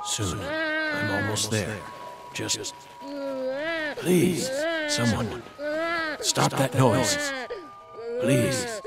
Soon. I'm almost there. Just... Please, someone. Stop that noise. Please.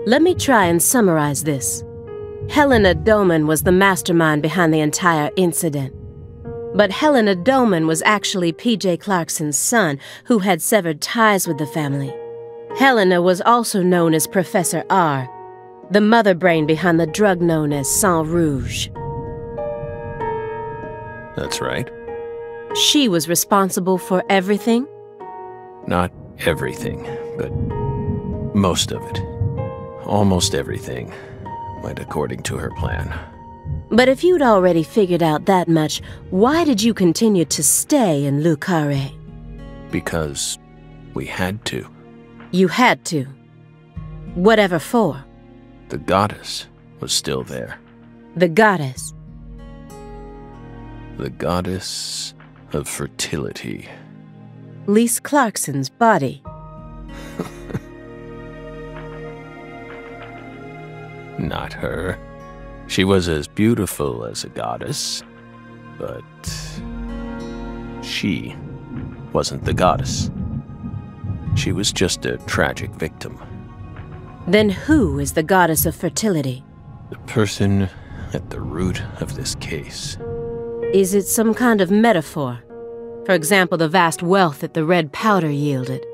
Let me try and summarize this. Helena Doman was the mastermind behind the entire incident. But Helena Doman was actually P.J. Clarkson's son, who had severed ties with the family. Helena was also known as Professor R, the mother brain behind the drug known as Sang Rouge. That's right. She was responsible for everything? Not everything, but most of it. Almost everything went according to her plan. But if you'd already figured out that much, why did you continue to stay in Le Carré? Because we had to. You had to? Whatever for? The goddess was still there. The goddess? The goddess of fertility. Lise Clarkson's body. Not her. She was as beautiful as a goddess, but she wasn't the goddess. She was just a tragic victim. Then who is the goddess of fertility? The person at the root of this case. Is it some kind of metaphor? For example, the vast wealth that the red powder yielded.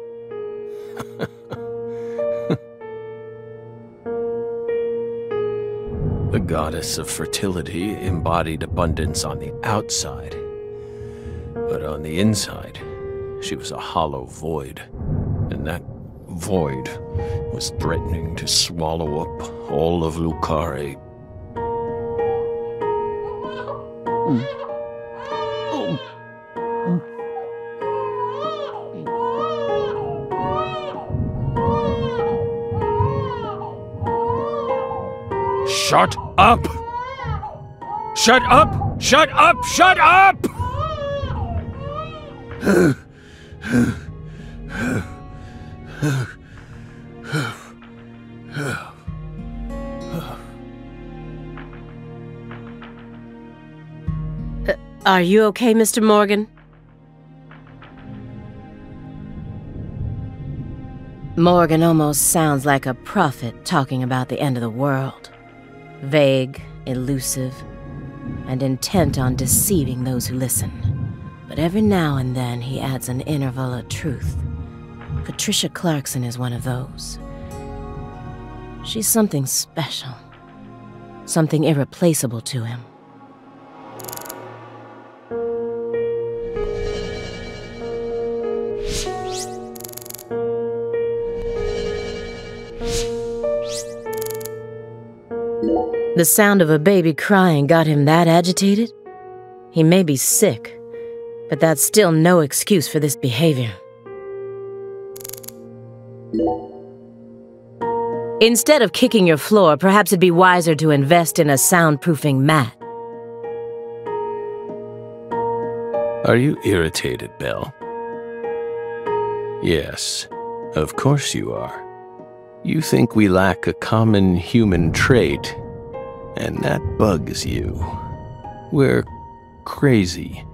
The goddess of fertility embodied abundance on the outside, but on the inside, she was a hollow void, and that void was threatening to swallow up all of Le Carré. Shut up! Shut up! Shut up! Shut up! Are you okay, Mr. Morgan? Morgan almost sounds like a prophet talking about the end of the world. Vague, elusive, and intent on deceiving those who listen. But every now and then he adds an interval of truth. Patricia Clarkson is one of those. She's something special. Something irreplaceable to him. The sound of a baby crying got him that agitated? He may be sick, but that's still no excuse for this behavior. Instead of kicking your floor, perhaps it'd be wiser to invest in a soundproofing mat. Are you irritated, Belle? Yes, of course you are. You think we lack a common human trait, and that bugs you. We're crazy.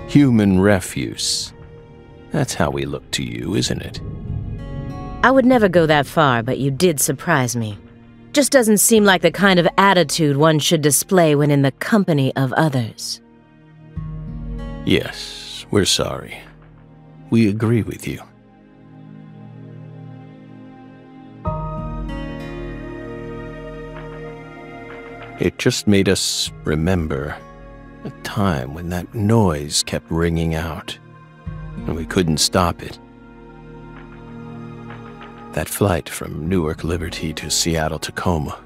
Human refuse. That's how we look to you, isn't it? I would never go that far, but you did surprise me. Just doesn't seem like the kind of attitude one should display when in the company of others. Yes, we're sorry. We agree with you. It just made us remember a time when that noise kept ringing out, and we couldn't stop it. That flight from Newark Liberty to Seattle Tacoma.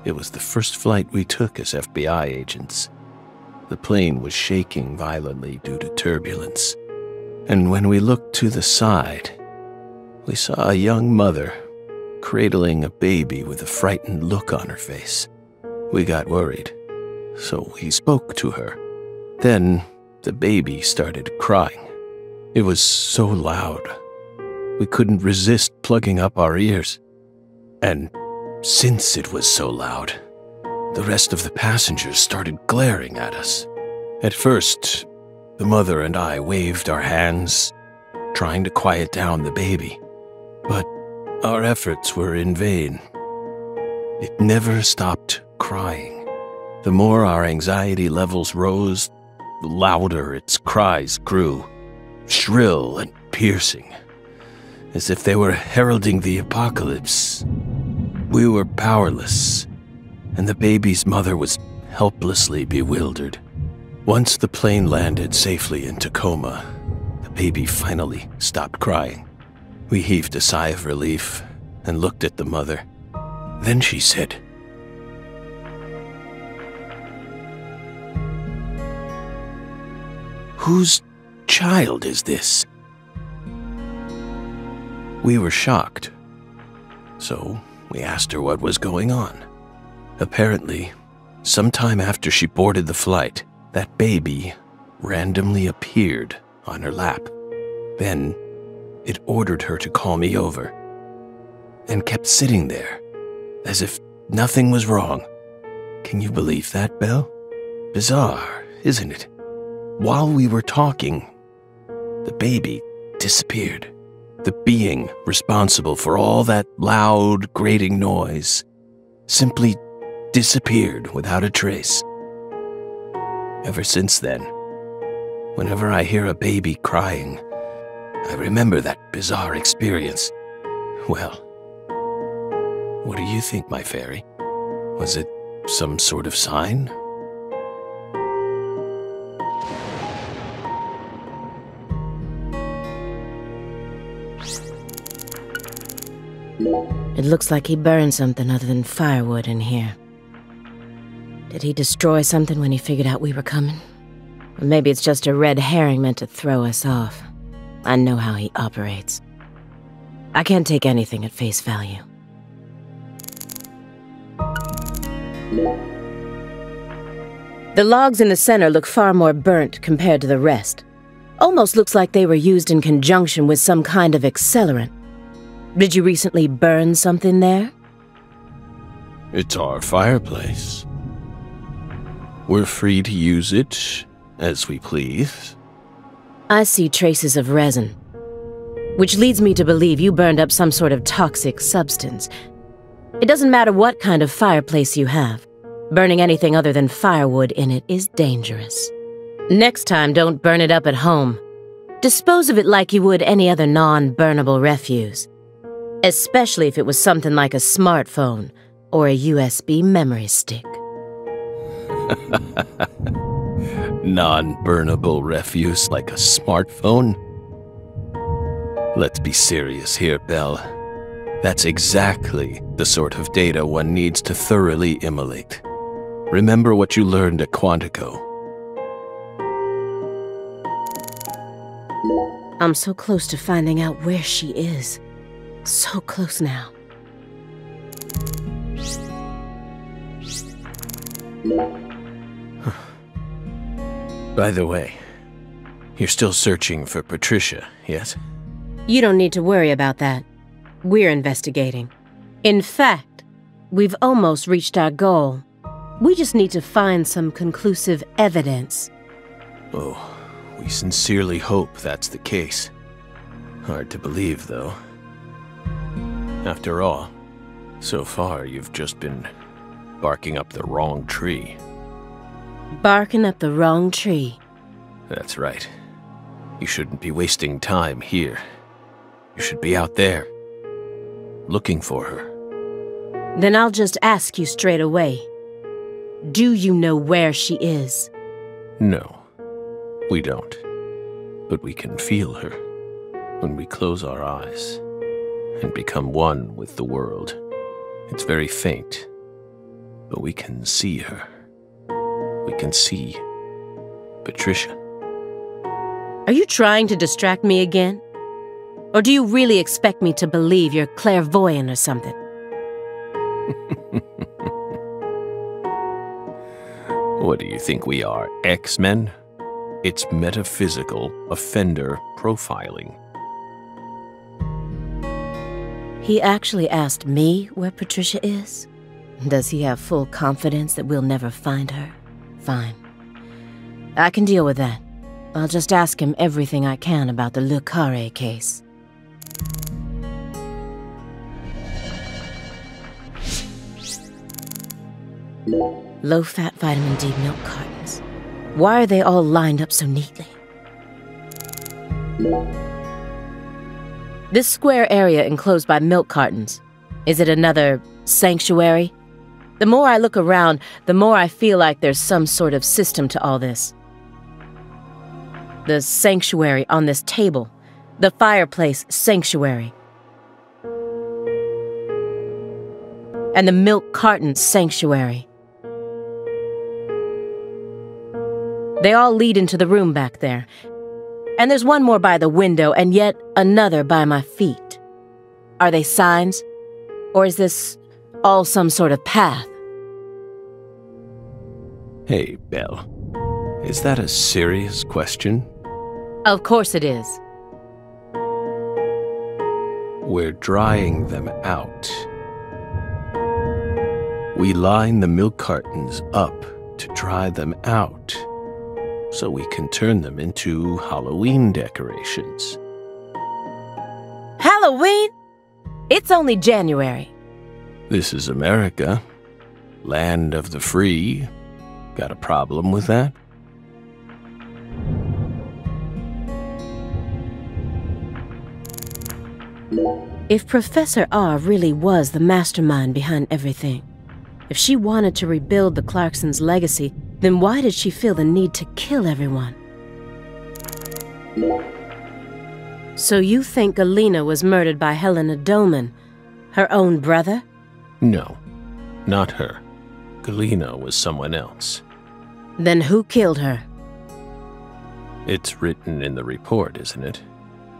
It was the first flight we took as FBI agents. The plane was shaking violently due to turbulence, and when we looked to the side, we saw a young mother cradling a baby with a frightened look on her face. We got worried, so we spoke to her. Then the baby started crying. It was so loud, we couldn't resist plugging up our ears. And since it was so loud, the rest of the passengers started glaring at us. At first, the mother and I waved our hands, trying to quiet down the baby. But our efforts were in vain. It never stopped crying. The more our anxiety levels rose, the louder its cries grew, shrill and piercing, as if they were heralding the apocalypse. We were powerless, and the baby's mother was helplessly bewildered. Once the plane landed safely in Tacoma, the baby finally stopped crying. We heaved a sigh of relief and looked at the mother. Then she said, "Whose child is this?" We were shocked, so we asked her what was going on. Apparently, sometime after she boarded the flight, that baby randomly appeared on her lap. Then, it ordered her to call me over, and kept sitting there, as if nothing was wrong. Can you believe that, Belle? Bizarre, isn't it? While we were talking, the baby disappeared. The being responsible for all that loud, grating noise simply disappeared without a trace. Ever since then, whenever I hear a baby crying, I remember that bizarre experience. Well, what do you think, my fairy? Was it some sort of sign? It looks like he burned something other than firewood in here. Did he destroy something when he figured out we were coming? Or maybe it's just a red herring meant to throw us off. I know how he operates. I can't take anything at face value. The logs in the center look far more burnt compared to the rest. Almost looks like they were used in conjunction with some kind of accelerant. Did you recently burn something there? It's our fireplace. We're free to use it as we please. I see traces of resin, which leads me to believe you burned up some sort of toxic substance. It doesn't matter what kind of fireplace you have. Burning anything other than firewood in it is dangerous. Next time, don't burn it up at home. Dispose of it like you would any other non-burnable refuse. Especially if it was something like a smartphone or a USB memory stick. Non-burnable refuse like a smartphone? Let's be serious here, Belle. That's exactly the sort of data one needs to thoroughly immolate. Remember what you learned at Quantico. I'm so close to finding out where she is. So close now. By the way, you're still searching for Patricia, yes? You don't need to worry about that. we're investigating. In fact, we've almost reached our goal. We just need to find some conclusive evidence. Oh, we sincerely hope that's the case. Hard to believe, though. After all, so far you've just been barking up the wrong tree. Barking up the wrong tree. That's right. You shouldn't be wasting time here. You should be out there, looking for her. Then I'll just ask you straight away. Do you know where she is? No, we don't. But we can feel her when we close our eyes and become one with the world. It's very faint, but we can see her. We can see Patricia. Are you trying to distract me again? Or do you really expect me to believe you're clairvoyant or something? What do you think we are, X-Men? It's metaphysical offender profiling. He actually asked me where Patricia is? Does he have full confidence that we'll never find her? Fine. I can deal with that. I'll just ask him everything I can about the Le Carré case. Low-fat vitamin D milk cartons. Why are they all lined up so neatly? This square area enclosed by milk cartons, is it another sanctuary? The more I look around, the more I feel like there's some sort of system to all this. The sanctuary on this table. The fireplace sanctuary. And the milk carton sanctuary. They all lead into the room back there. And there's one more by the window, and yet another by my feet. Are they signs? Or is this all some sort of path? Hey, Belle. Is that a serious question? Of course it is. We're drying them out. We line the milk cartons up to dry them out, so we can turn them into Halloween decorations. Halloween? It's only January. This is America, land of the free. Got a problem with that? If Professor R really was the mastermind behind everything, if she wanted to rebuild the Clarksons' legacy, then why did she feel the need to kill everyone? So you think Galena was murdered by Helena Doman, her own brother? No, not her. Galena was someone else. Then who killed her? It's written in the report, isn't it?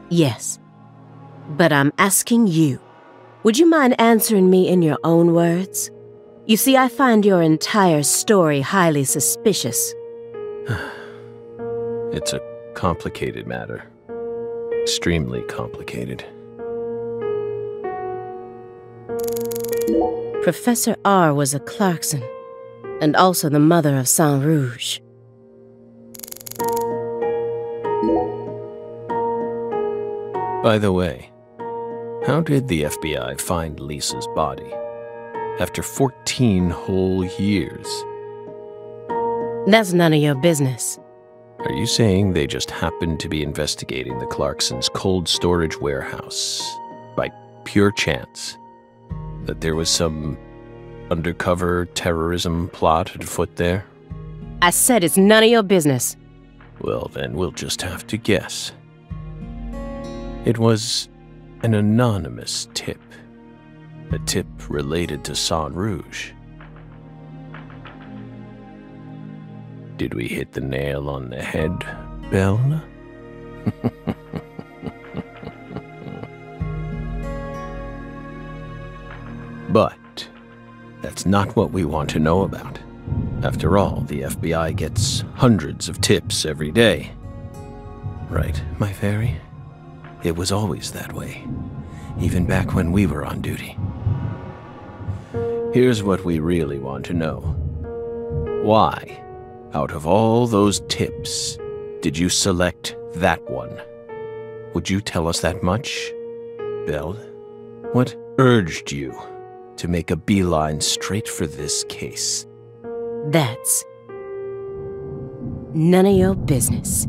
Yes. But I'm asking you, would you mind answering me in your own words? You see, I find your entire story highly suspicious. It's a complicated matter. Extremely complicated. Professor R was a Clarkson, and also the mother of Saint Rouge. By the way, how did the FBI find Lisa's body? After 14 whole years. That's none of your business. Are you saying they just happened to be investigating the Clarksons' cold storage warehouse by pure chance? That there was some undercover terrorism plot afoot there? I said it's none of your business. Well, then we'll just have to guess. It was an anonymous tip. A tip related to Saint Rouge. Did we hit the nail on the head, Belle? But that's not what we want to know about. After all, the FBI gets hundreds of tips every day. Right, my fairy? It was always that way. even back when we were on duty. Here's what we really want to know. Why, out of all those tips, did you select that one? Would you tell us that much, Belle? What urged you to make a beeline straight for this case? That's none of your business.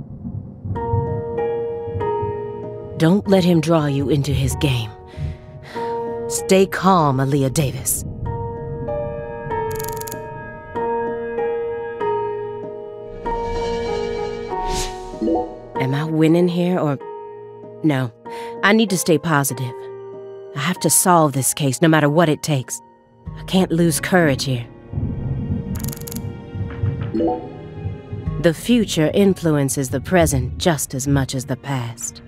Don't let him draw you into his game. Stay calm, Aaliyah Davis. Am I winning here, or... No, I need to stay positive. I have to solve this case, no matter what it takes. I can't lose courage here. The future influences the present just as much as the past.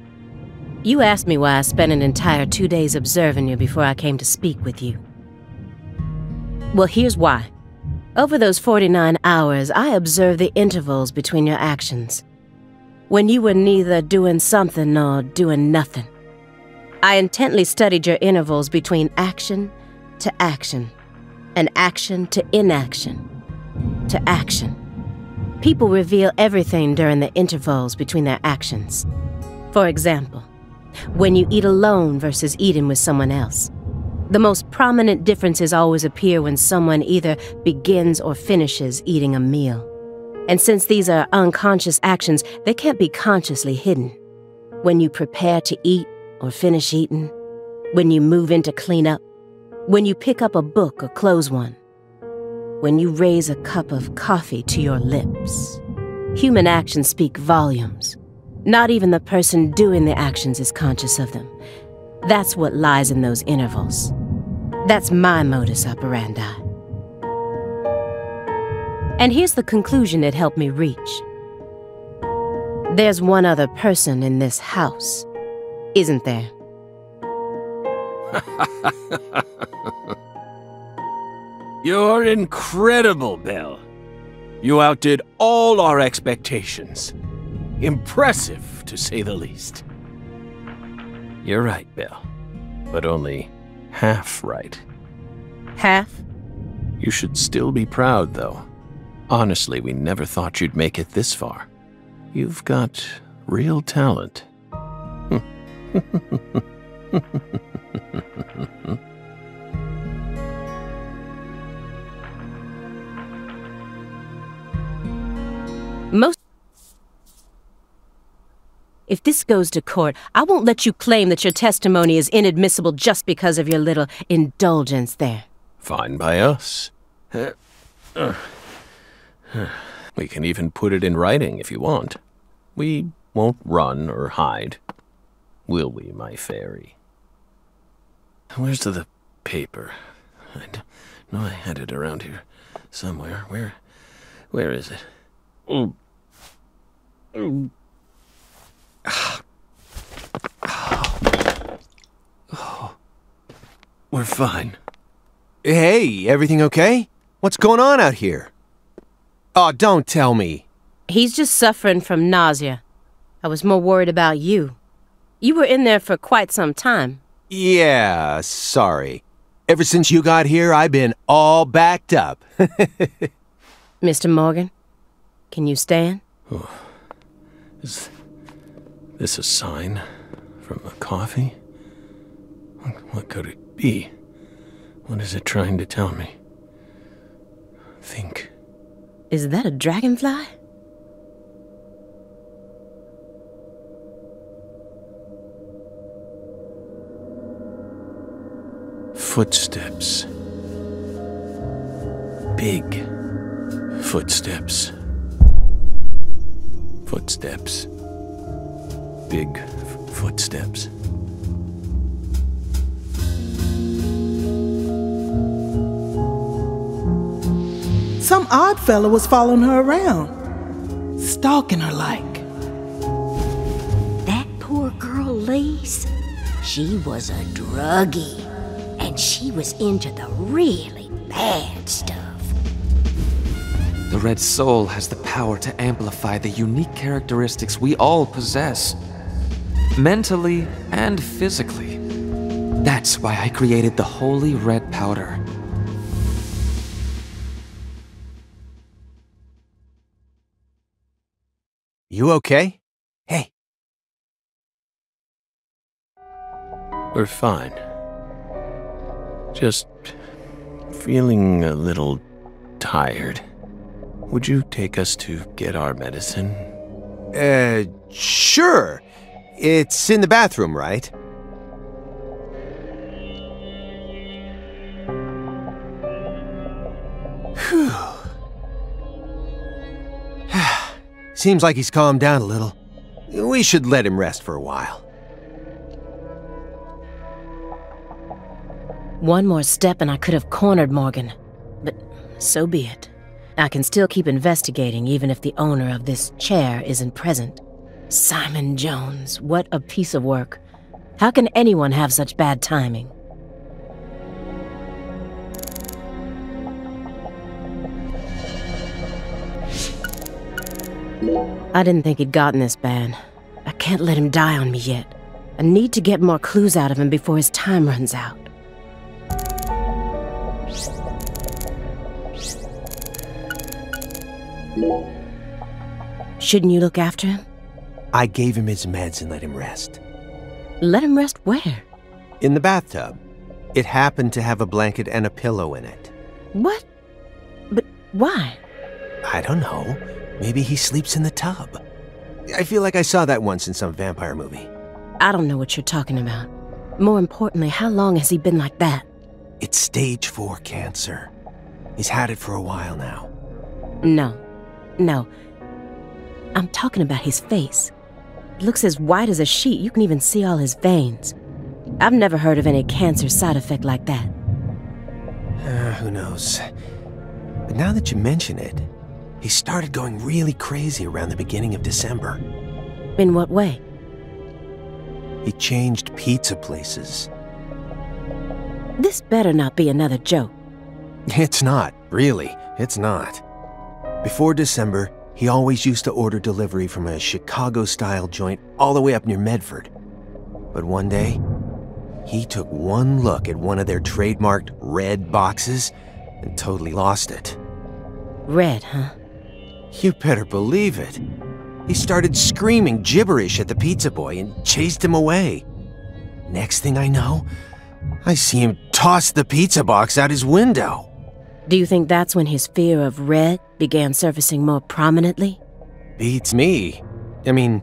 You asked me why I spent an entire 2 days observing you before I came to speak with you. Well, here's why. Over those 49 hours, I observed the intervals between your actions. When you were neither doing something nor doing nothing. I intently studied your intervals between action to action, and action to inaction, to action. People reveal everything during the intervals between their actions. For example, when you eat alone versus eating with someone else. The most prominent differences always appear when someone either begins or finishes eating a meal. And since these are unconscious actions, they can't be consciously hidden. When you prepare to eat or finish eating, when you move in to clean up, when you pick up a book or close one, when you raise a cup of coffee to your lips. Human actions speak volumes. Not even the person doing the actions is conscious of them. That's what lies in those intervals. That's my modus operandi. And here's the conclusion it helped me reach. There's one other person in this house, isn't there? You're incredible, Belle. You outdid all our expectations. Impressive, to say the least. You're right, Belle, but only half right. Half? You should still be proud, though. Honestly, we never thought you'd make it this far. You've got real talent. If this goes to court, I won't let you claim that your testimony is inadmissible just because of your little indulgence there. Fine by us. We can even put it in writing if you want. We won't run or hide. Will we, my fairy? Where's the paper? I know I had it around here somewhere. Where is it? Oh. We're fine. Hey, everything okay? What's going on out here? Oh, don't tell me. He's just suffering from nausea. I was more worried about you. You were in there for quite some time. Yeah, sorry. Ever since you got here, I've been all backed up. Mr. Morgan, can you stand? Oh. Is this a sign from the coffee? What could it be? What is it trying to tell me? Think. Is that a dragonfly? Footsteps. Big footsteps. Footsteps. Big footsteps. Some odd fella was following her around, stalking her like. That poor girl, Lise, she was a druggie, and she was into the really bad stuff. The Red Soul has the power to amplify the unique characteristics we all possess, mentally and physically. That's why I created the holy red powder. You okay? Hey. We're fine. Just feeling a little tired. Would you take us to get our medicine? Sure. It's in the bathroom, right? Whew. Seems like he's calmed down a little. We should let him rest for a while. One more step and I could have cornered Morgan. But so be it. I can still keep investigating even if the owner of this chair isn't present. Simon Jones, what a piece of work. How can anyone have such bad timing? I didn't think he'd gotten this bad. I can't let him die on me yet. I need to get more clues out of him before his time runs out. Shouldn't you look after him? I gave him his meds and let him rest. Let him rest where? In the bathtub. It happened to have a blanket and a pillow in it. What? But why? I don't know. Maybe he sleeps in the tub. I feel like I saw that once in some vampire movie. I don't know what you're talking about. More importantly, how long has he been like that? It's stage 4 cancer. He's had it for a while now. No. I'm talking about his face. It looks as white as a sheet. You can even see all his veins. I've never heard of any cancer side effect like that. Who knows? But now that you mention it, he started going really crazy around the beginning of December. In what way? He changed pizza places. This better not be another joke. It's not, really. It's not. Before December, he always used to order delivery from a Chicago-style joint all the way up near Medford. But one day, he took one look at one of their trademarked red boxes and totally lost it. Red, huh? You better believe it. He started screaming gibberish at the pizza boy and chased him away. Next thing I know, I see him toss the pizza box out his window. Do you think that's when his fear of red began surfacing more prominently? Beats me. I mean,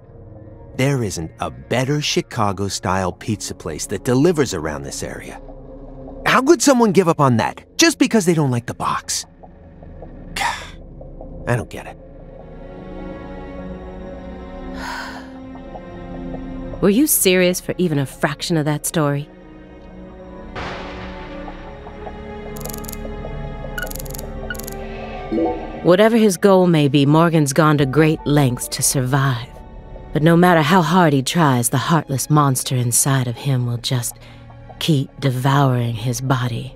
there isn't a better Chicago-style pizza place that delivers around this area. How could someone give up on that just because they don't like the box? I don't get it. Were you serious for even a fraction of that story? Whatever his goal may be, Morgan's gone to great lengths to survive. But no matter how hard he tries, the heartless monster inside of him will just keep devouring his body.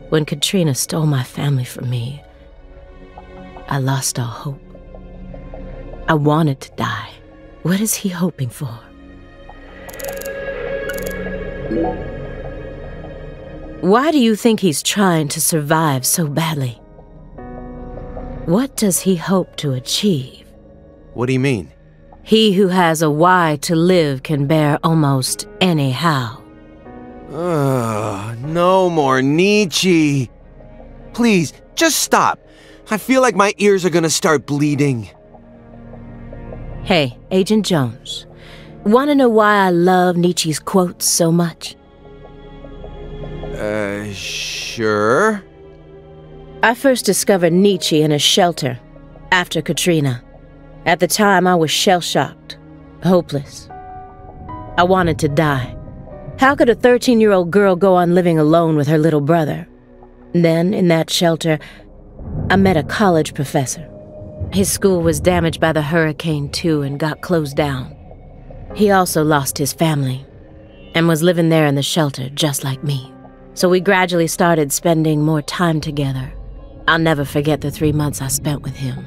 When Katrina stole my family from me, I lost all hope. I wanted to die. What is he hoping for? Why do you think he's trying to survive so badly? What does he hope to achieve? What do you mean? He who has a why to live can bear almost any how. No more Nietzsche. Please, just stop. I feel like my ears are gonna start bleeding. Hey, Agent Jones. Want to know why I love Nietzsche's quotes so much? Sure. I first discovered Nietzsche in a shelter after Katrina. At the time, I was shell-shocked, hopeless. I wanted to die. How could a 13-year-old girl go on living alone with her little brother? Then, in that shelter, I met a college professor. His school was damaged by the hurricane too and got closed down. He also lost his family and was living there in the shelter just like me. So we gradually started spending more time together. I'll never forget the 3 months I spent with him.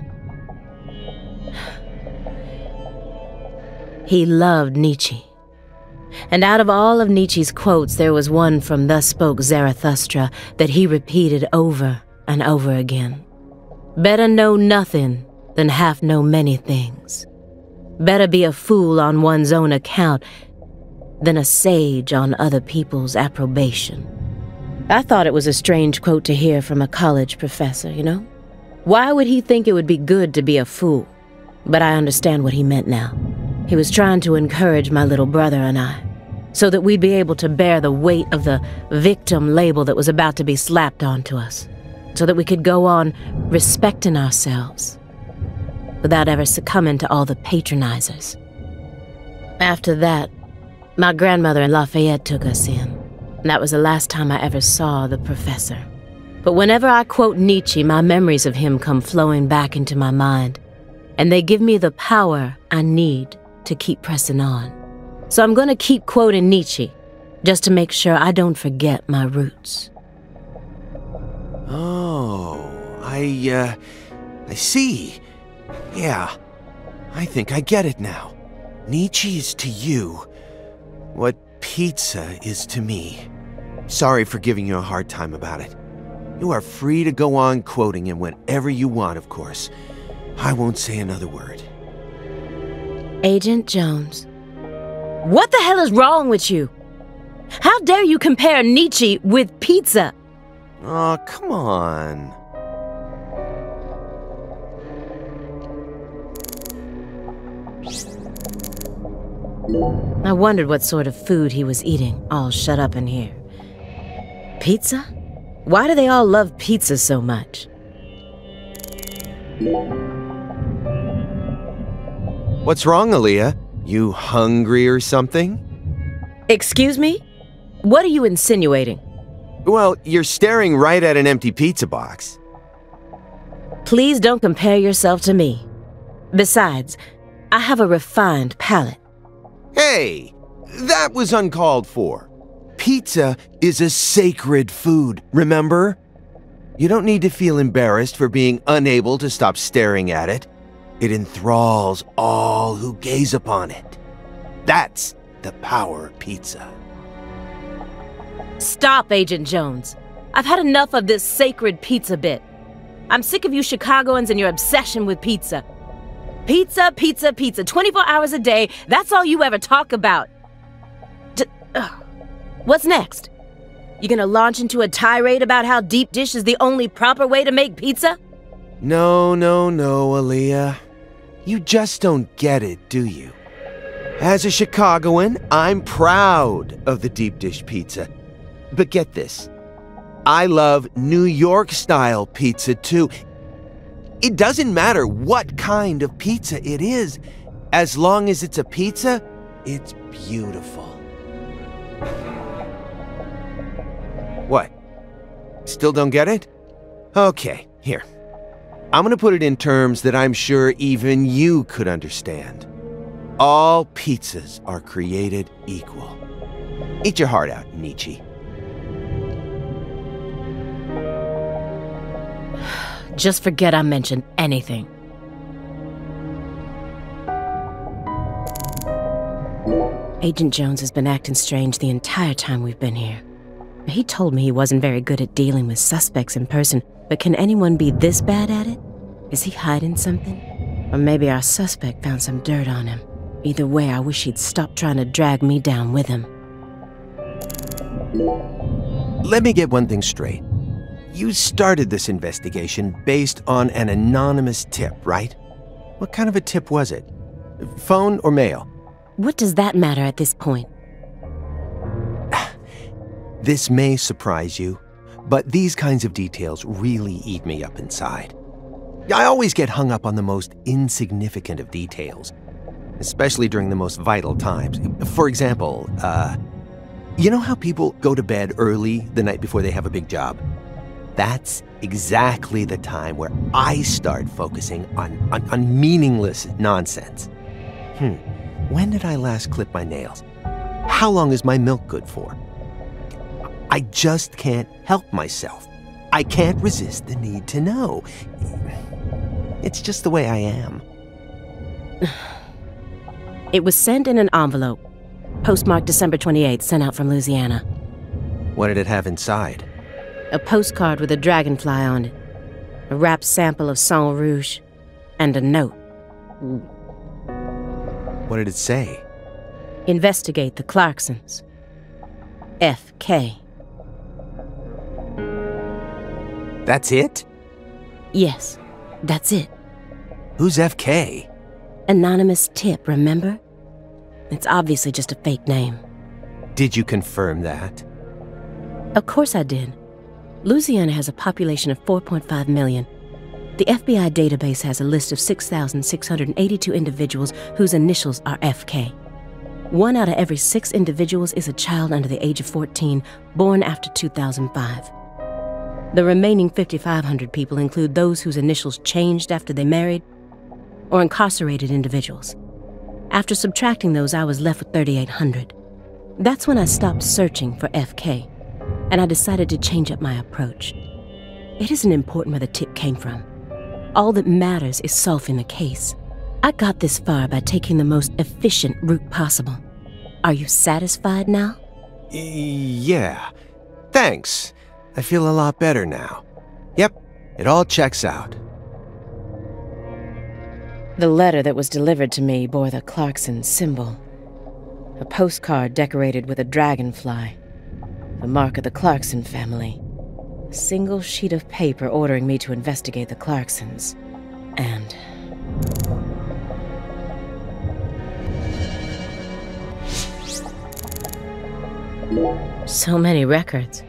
He loved Nietzsche. And out of all of Nietzsche's quotes, there was one from Thus Spoke Zarathustra that he repeated over and over again. Better know nothing than half know many things. Better be a fool on one's own account than a sage on other people's approbation. I thought it was a strange quote to hear from a college professor, you know? Why would he think it would be good to be a fool? But I understand what he meant now. He was trying to encourage my little brother and I, so that we'd be able to bear the weight of the victim label that was about to be slapped onto us, so that we could go on respecting ourselves without ever succumbing to all the patronizers. After that, my grandmother in Lafayette took us in, and that was the last time I ever saw the professor. But whenever I quote Nietzsche, my memories of him come flowing back into my mind, and they give me the power I need to keep pressing on. So I'm gonna keep quoting Nietzsche, just to make sure I don't forget my roots. Oh, I see. Yeah, I think I get it now. Nietzsche is to you what pizza is to me. Sorry for giving you a hard time about it. You are free to go on quoting him whenever you want, of course. I won't say another word. Agent Jones, what the hell is wrong with you? How dare you compare Nietzsche with pizza? Oh, come on. I wondered what sort of food he was eating, all shut up in here. Pizza? Why do they all love pizza so much? What's wrong, Aaliyah? You hungry or something? Excuse me? What are you insinuating? Well, you're staring right at an empty pizza box. Please don't compare yourself to me. Besides, I have a refined palate. Hey, that was uncalled for. Pizza is a sacred food, remember? You don't need to feel embarrassed for being unable to stop staring at it. It enthralls all who gaze upon it. That's the power of pizza. Stop, Agent Jones. I've had enough of this sacred pizza bit. I'm sick of you Chicagoans and your obsession with pizza. Pizza, pizza, pizza, 24 hours a day, that's all you ever talk about. What's next? You gonna launch into a tirade about how deep dish is the only proper way to make pizza? No, Aaliyah. You just don't get it, do you? As a Chicagoan, I'm proud of the deep dish pizza. But get this, I love New York-style pizza too. It doesn't matter what kind of pizza it is. As long as it's a pizza, it's beautiful. What? Still don't get it? Okay, here. I'm gonna put it in terms that I'm sure even you could understand. All pizzas are created equal. Eat your heart out, Nietzsche. Just forget I mentioned anything. Agent Jones has been acting strange the entire time we've been here. He told me he wasn't very good at dealing with suspects in person, but can anyone be this bad at it? Is he hiding something? Or maybe our suspect found some dirt on him. Either way, I wish he'd stop trying to drag me down with him. Let me get one thing straight. You started this investigation based on an anonymous tip, right? What kind of a tip was it? Phone or mail? What does that matter at this point? This may surprise you, but these kinds of details really eat me up inside. I always get hung up on the most insignificant of details, especially during the most vital times. For example, you know how people go to bed early the night before they have a big job? That's exactly the time where I start focusing on meaningless nonsense. When did I last clip my nails? How long is my milk good for? I just can't help myself. I can't resist the need to know. It's just the way I am. It was sent in an envelope. postmarked December 28th, sent out from Louisiana. What did it have inside? A postcard with a dragonfly on it, a wrapped sample of Sang Rouge, and a note. What did it say? Investigate the Clarksons. F.K. That's it? Yes, that's it. Who's F.K.? Anonymous tip, remember? It's obviously just a fake name. Did you confirm that? Of course I did. Louisiana has a population of 4.5 million. The FBI database has a list of 6,682 individuals whose initials are FK. 1 out of every 6 individuals is a child under the age of 14, born after 2005. The remaining 5,500 people include those whose initials changed after they married, or incarcerated individuals. After subtracting those, I was left with 3,800. That's when I stopped searching for FK, and I decided to change up my approach. It isn't important where the tip came from. All that matters is solving the case. I got this far by taking the most efficient route possible. Are you satisfied now? Yeah. Thanks. I feel a lot better now. Yep, it all checks out. The letter that was delivered to me bore the Clarkson symbol. A postcard decorated with a dragonfly, the mark of the Clarkson family. A single sheet of paper ordering me to investigate the Clarksons. And... so many records.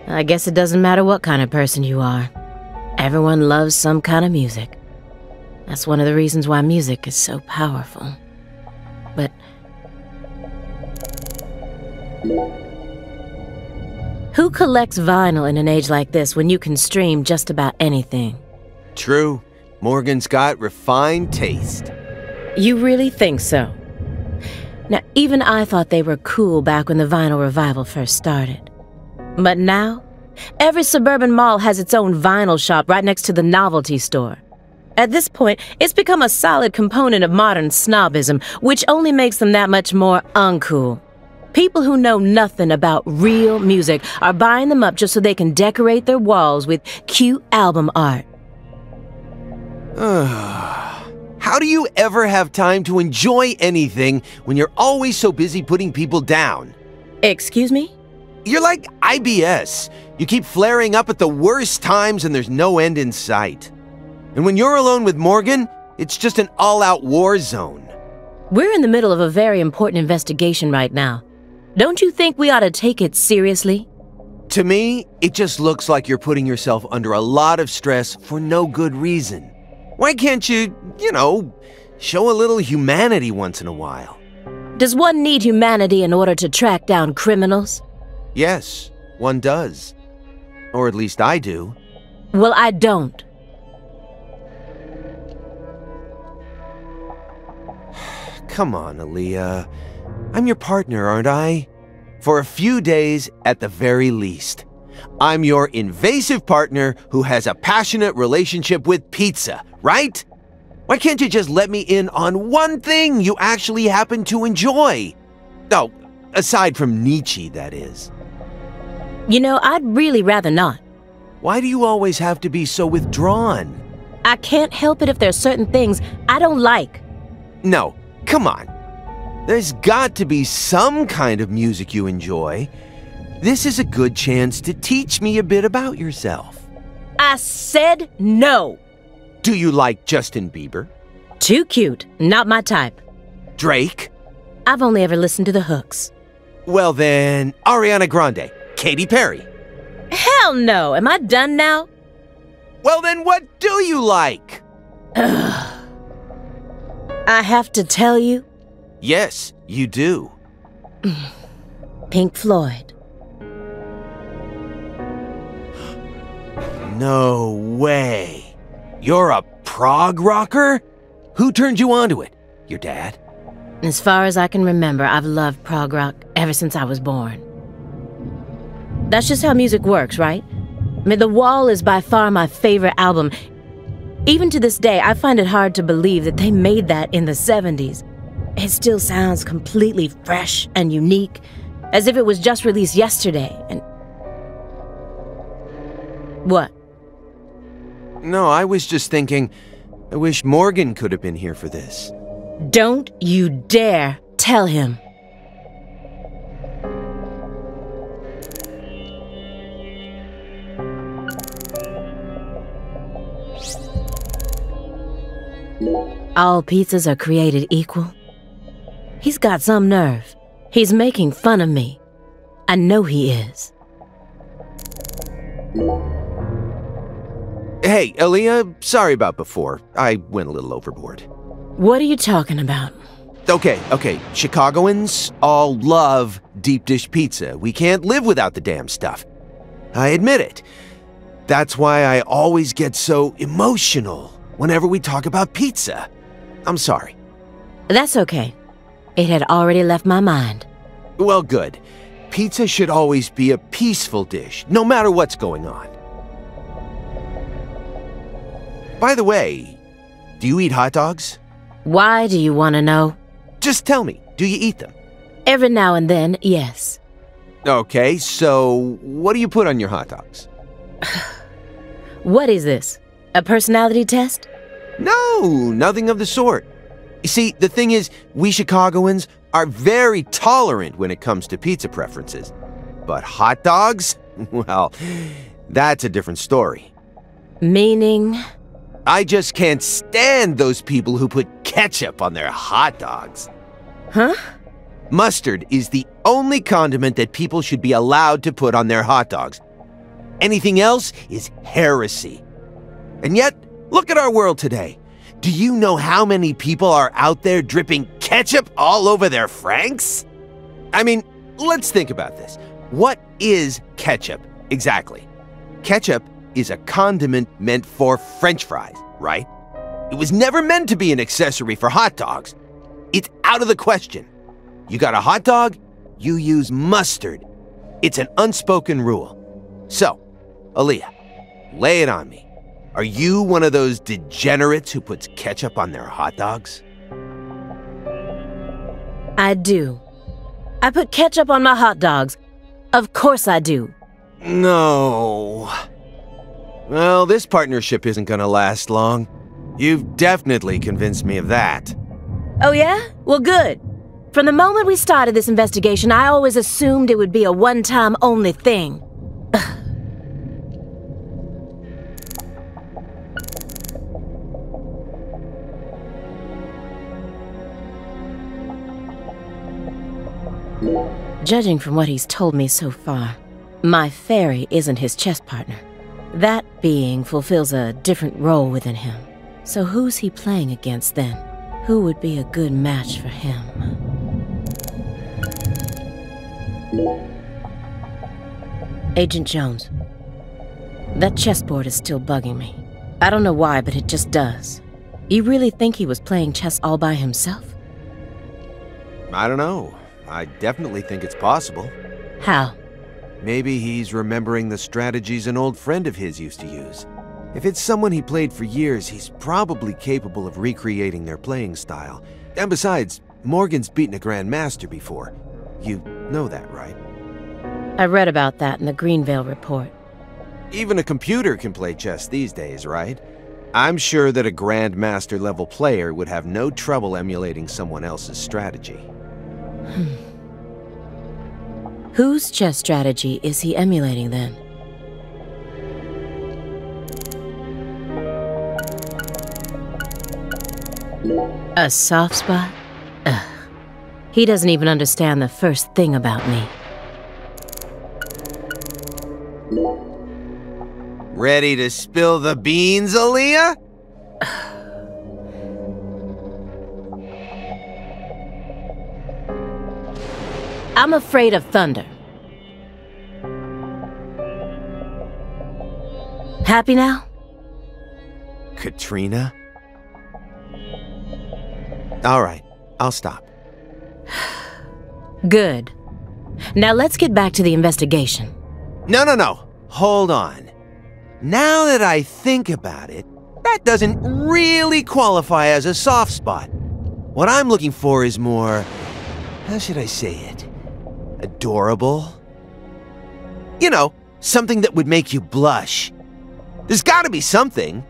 I guess it doesn't matter what kind of person you are. Everyone loves some kind of music. That's one of the reasons why music is so powerful. But... who collects vinyl in an age like this when you can stream just about anything? True. Morgan's got refined taste. You really think so? Now, even I thought they were cool back when the vinyl revival first started. But now, every suburban mall has its own vinyl shop right next to the novelty store. At this point, it's become a solid component of modern snobism, which only makes them that much more uncool. People who know nothing about real music are buying them up just so they can decorate their walls with cute album art. How do you ever have time to enjoy anything when you're always so busy putting people down? Excuse me? You're like IBS. You keep flaring up at the worst times and there's no end in sight. And when you're alone with Morgan, it's just an all-out war zone. We're in the middle of a very important investigation right now. Don't you think we ought to take it seriously? To me, it just looks like you're putting yourself under a lot of stress for no good reason. Why can't you, show a little humanity once in a while? Does one need humanity in order to track down criminals? Yes, one does. Or at least I do. Well, I don't. Come on, Aaliyah. I'm your partner, aren't I? For a few days, at the very least. I'm your invasive partner who has a passionate relationship with pizza, right? Why can't you just let me in on one thing you actually happen to enjoy? Oh, aside from Nietzsche, that is. I'd really rather not. Why do you always have to be so withdrawn? I can't help it if there's certain things I don't like. No, come on. There's got to be some kind of music you enjoy. This is a good chance to teach me a bit about yourself. I said no. Do you like Justin Bieber? Too cute. Not my type. Drake? I've only ever listened to the hooks. Well then, Ariana Grande, Katy Perry. Hell no. Am I done now? Well then, what do you like? I have to tell you? Yes, you do. Pink Floyd. No way. You're a prog rocker? Who turned you onto it? Your dad? As far as I can remember, I've loved prog rock ever since I was born. That's just how music works, right? The Wall is by far my favorite album. Even to this day, I find it hard to believe that they made that in the 70s. It still sounds completely fresh and unique, as if it was just released yesterday, and... What? No, I was just thinking, I wish Morgan could have been here for this. Don't you dare tell him. All pizzas are created equal? He's got some nerve. He's making fun of me. I know he is. Hey, Aaliyah, sorry about before. I went a little overboard. What are you talking about? Okay. Chicagoans all love deep dish pizza. We can't live without the damn stuff. I admit it. That's why I always get so emotional whenever we talk about pizza. I'm sorry. That's okay. It had already left my mind. Well, good. Pizza should always be a peaceful dish, no matter what's going on. By the way, do you eat hot dogs? Why do you want to know? Just tell me, do you eat them? Every now and then, yes. Okay, so what do you put on your hot dogs? What is this? A personality test? No, nothing of the sort. You see, the thing is, we Chicagoans are very tolerant when it comes to pizza preferences. But hot dogs? Well, that's a different story. Meaning? I just can't stand those people who put ketchup on their hot dogs. Huh? Mustard is the only condiment that people should be allowed to put on their hot dogs. Anything else is heresy. And yet, look at our world today. Do you know how many people are out there dripping ketchup all over their franks? I mean, let's think about this. What is ketchup exactly? Ketchup is a condiment meant for French fries, right? It was never meant to be an accessory for hot dogs. It's out of the question. You got a hot dog, you use mustard. It's an unspoken rule. So, Aaliyah, lay it on me. Are you one of those degenerates who puts ketchup on their hot dogs? I do. I put ketchup on my hot dogs. Of course I do. No. Well, this partnership isn't gonna last long. You've definitely convinced me of that. Oh yeah? Well, good. From the moment we started this investigation, I always assumed it would be a one-time only thing. Judging from what he's told me so far, my fairy isn't his chess partner. That being fulfills a different role within him. So who's he playing against then? Who would be a good match for him? Agent Jones. That chessboard is still bugging me. I don't know why, but it just does. You really think he was playing chess all by himself? I don't know. I definitely think it's possible. How? Maybe he's remembering the strategies an old friend of his used to use. If it's someone he played for years, he's probably capable of recreating their playing style. And besides, Morgan's beaten a grandmaster before. You know that, right? I read about that in the Greenvale report. Even a computer can play chess these days, right? I'm sure that a grandmaster level player would have no trouble emulating someone else's strategy. Whose chess strategy is he emulating then? A soft spot? Ugh. He doesn't even understand the first thing about me. Ready to spill the beans, Aaliyah? I'm afraid of thunder. Happy now? Katrina? All right, I'll stop. Good. Now let's get back to the investigation. No. Hold on. Now that I think about it, that doesn't really qualify as a soft spot. What I'm looking for is more, how should I say it? Adorable? You know, something that would make you blush. There's gotta be something.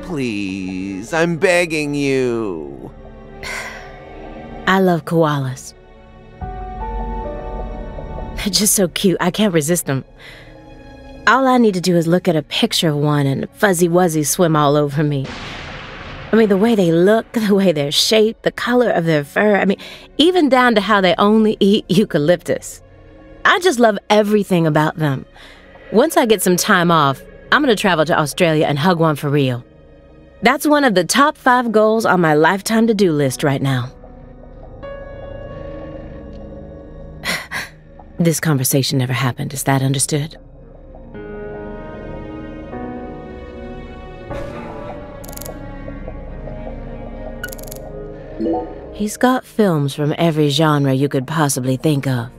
Please, I'm begging you. I love koalas. They're just so cute. I can't resist them. All I need to do is look at a picture of one and fuzzy wuzzies swim all over me. I mean, the way they look, the way they're shaped, the color of their fur, I mean, even down to how they only eat eucalyptus. I just love everything about them. Once I get some time off, I'm gonna travel to Australia and hug one for real. That's one of the top 5 goals on my lifetime to-do list right now. This conversation never happened, is that understood? He's got films from every genre you could possibly think of,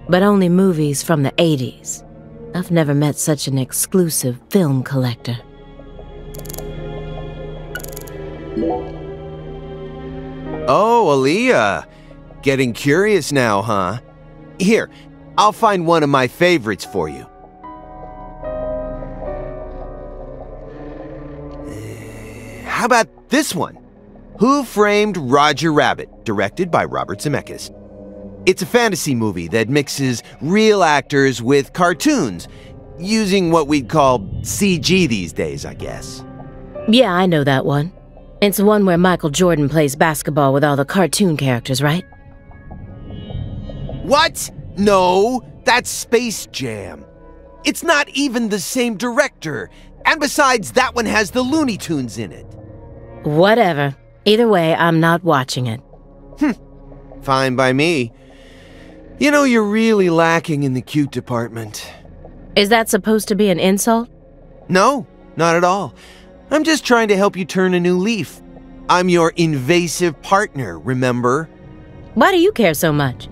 but only movies from the 80s. I've never met such an exclusive film collector. Oh, Aaliyah. Getting curious now, huh? Here, I'll find one of my favorites for you. How about this one? Who Framed Roger Rabbit, directed by Robert Zemeckis. It's a fantasy movie that mixes real actors with cartoons, using what we'd call CG these days, I guess. Yeah, I know that one. It's the one where Michael Jordan plays basketball with all the cartoon characters, right? What? No, that's Space Jam. It's not even the same director. And besides, that one has the Looney Tunes in it. Whatever. Either way, I'm not watching it. Fine by me. You know, you're really lacking in the cute department. Is that supposed to be an insult? No, not at all. I'm just trying to help you turn a new leaf. I'm your invasive partner, remember? Why do you care so much?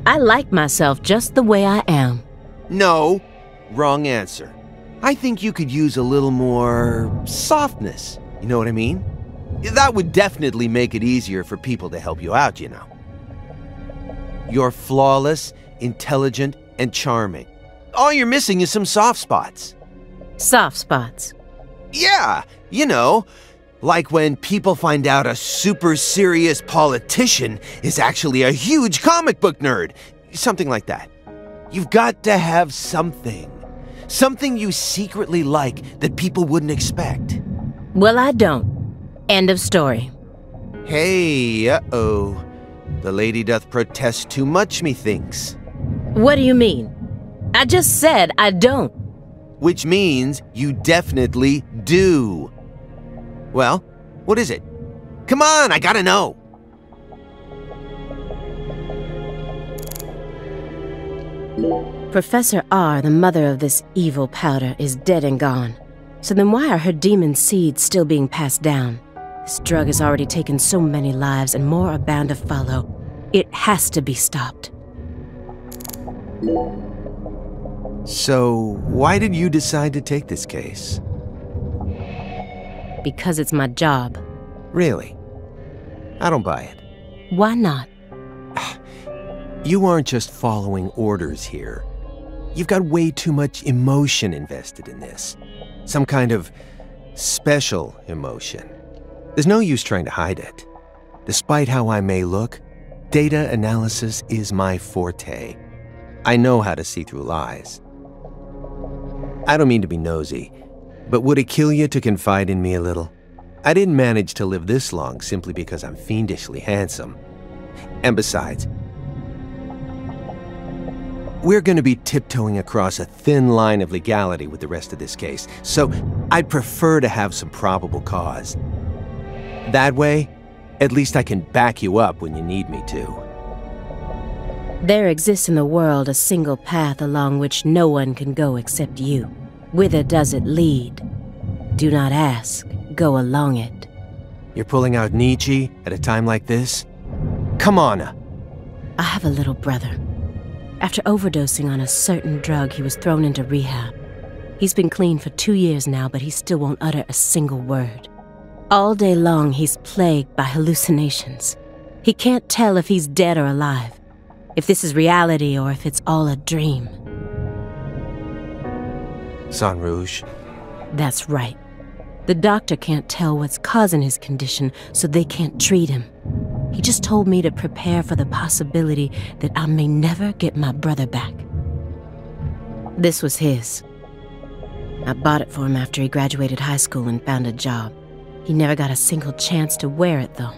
I like myself just the way I am. No, wrong answer. I think you could use a little more softness. You know what I mean? That would definitely make it easier for people to help you out, you know. You're flawless, intelligent, and charming. All you're missing is some soft spots. Soft spots? Yeah, you know, like when people find out a super serious politician is actually a huge comic book nerd. Something like that. You've got to have something. Something you secretly like that people wouldn't expect. Well, I don't. End of story. Hey, uh-oh. The lady doth protest too much, methinks. What do you mean? I just said I don't. Which means you definitely do. Well, what is it? Come on, I gotta know. Professor R, the mother of this evil powder, is dead and gone. So then why are her demon seeds still being passed down? This drug has already taken so many lives and more are bound to follow. It has to be stopped. So, why did you decide to take this case? Because it's my job. Really? I don't buy it. Why not? You aren't just following orders here. You've got way too much emotion invested in this. Some kind of special emotion. There's no use trying to hide it. Despite how I may look, data analysis is my forte. I know how to see through lies. I don't mean to be nosy, but would it kill you to confide in me a little? I didn't manage to live this long simply because I'm fiendishly handsome. And besides, we're going to be tiptoeing across a thin line of legality with the rest of this case, so I'd prefer to have some probable cause. That way, at least I can back you up when you need me to. There exists in the world a single path along which no one can go except you. Whither does it lead? Do not ask, go along it. You're pulling out Nietzsche at a time like this? Come on. I have a little brother. After overdosing on a certain drug, he was thrown into rehab. He's been clean for 2 years now, but he still won't utter a single word. All day long, he's plagued by hallucinations. He can't tell if he's dead or alive, if this is reality or if it's all a dream. Sang Rouge. That's right. The doctor can't tell what's causing his condition, so they can't treat him. He just told me to prepare for the possibility that I may never get my brother back. This was his. I bought it for him after he graduated high school and found a job. He never got a single chance to wear it, though.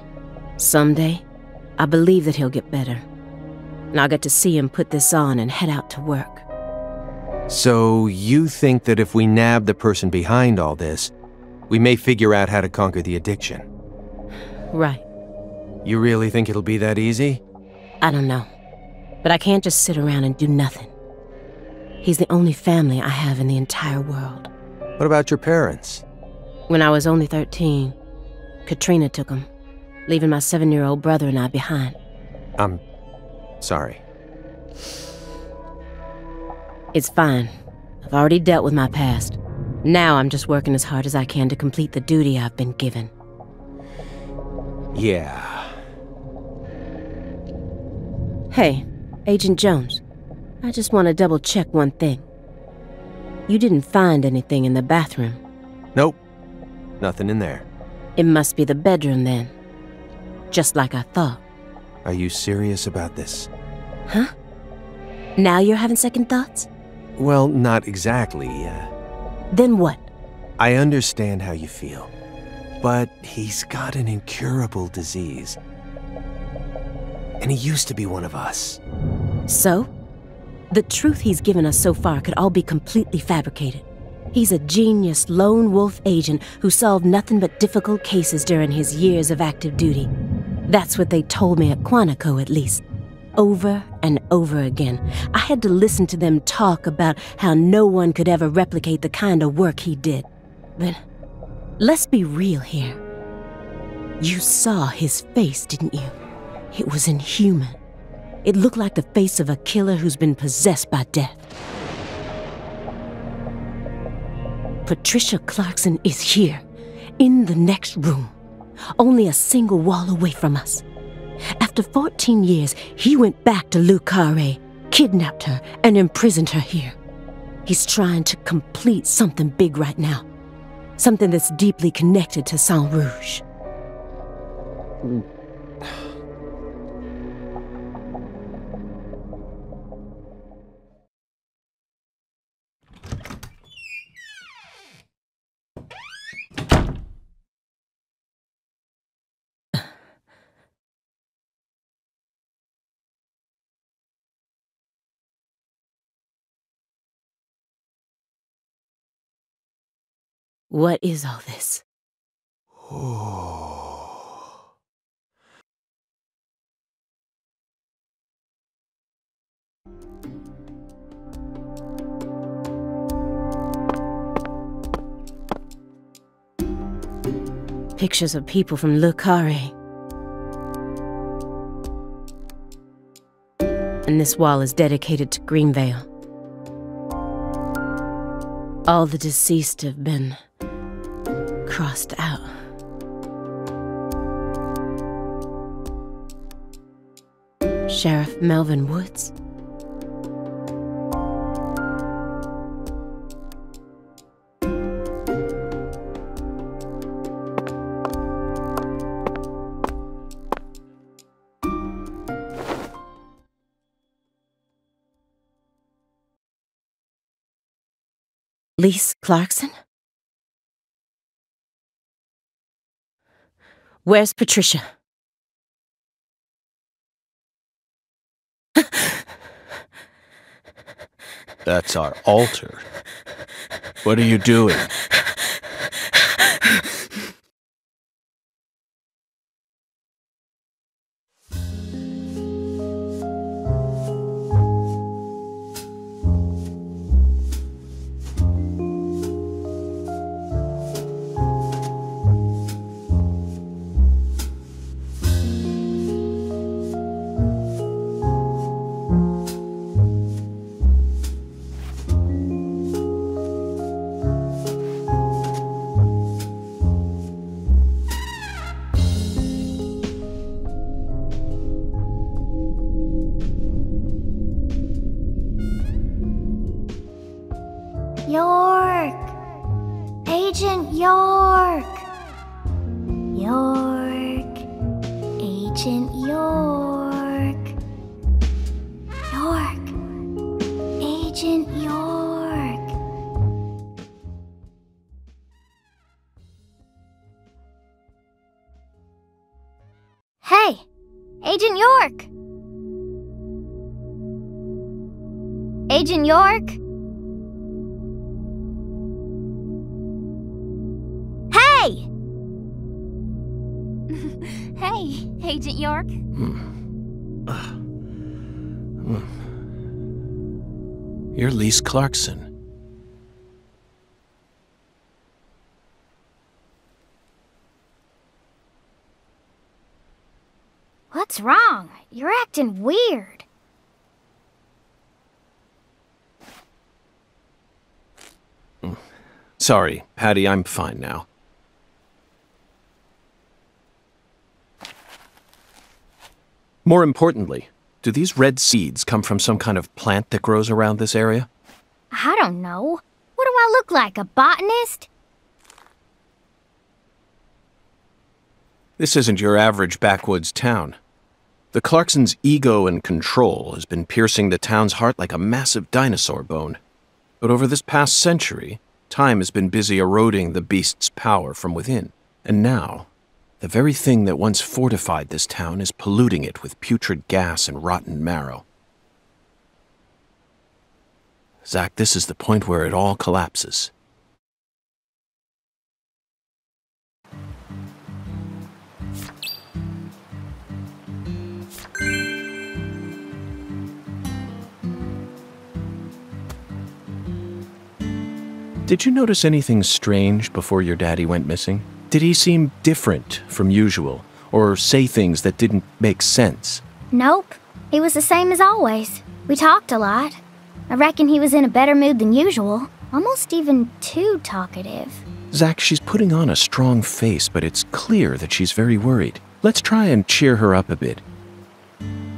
Someday, I believe that he'll get better. And I'll get to see him put this on and head out to work. So you think that if we nab the person behind all this, we may figure out how to conquer the addiction? Right. You really think it'll be that easy? I don't know. But I can't just sit around and do nothing. He's the only family I have in the entire world. What about your parents? When I was only 13, Katrina took him, leaving my 7-year-old brother and I behind. I'm sorry. It's fine. I've already dealt with my past. Now I'm just working as hard as I can to complete the duty I've been given. Yeah. Hey, Agent Jones. I just want to double-check one thing. You didn't find anything in the bathroom. Nope. Nothing in there. It must be the bedroom then. Just like I thought. Are you serious about this? Huh? Now you're having second thoughts? Well, not exactly. Then what? I understand how you feel. But he's got an incurable disease. And he used to be one of us. So? The truth he's given us so far could all be completely fabricated. He's a genius lone wolf agent who solved nothing but difficult cases during his years of active duty. That's what they told me at Quantico, at least. Over and over again. I had to listen to them talk about how no one could ever replicate the kind of work he did. But let's be real here. You saw his face, didn't you? It was inhuman. It looked like the face of a killer who's been possessed by death. Patricia Clarkson is here, in the next room, only a single wall away from us. After 14 years, he went back to Le Carré, kidnapped her, and imprisoned her here. He's trying to complete something big right now. Something that's deeply connected to Sang Rouge. What is all this? Pictures of people from Le Carré. And this wall is dedicated to Greenvale. All the deceased have been crossed out. Sheriff Melvin Woods? Lise Clarkson? Where's Patricia? That's our altar. What are you doing? York. York. Agent York. York. Agent York. Hey, Agent York. Agent York? Hey! Hey, Agent York. You're Lise Clarkson. What's wrong? You're acting weird. Sorry, Patty, I'm fine now. More importantly, do these red seeds come from some kind of plant that grows around this area? I don't know. What do I look like, a botanist? This isn't your average backwoods town. The Clarksons' ego and control has been piercing the town's heart like a massive dinosaur bone. But over this past century, time has been busy eroding the beast's power from within. And now, the very thing that once fortified this town is polluting it with putrid gas and rotten marrow. Zach, this is the point where it all collapses. Did you notice anything strange before your daddy went missing? Did he seem different from usual, or say things that didn't make sense? Nope. He was the same as always. We talked a lot. I reckon he was in a better mood than usual. Almost even too talkative. Zach, she's putting on a strong face, but it's clear that she's very worried. Let's try and cheer her up a bit.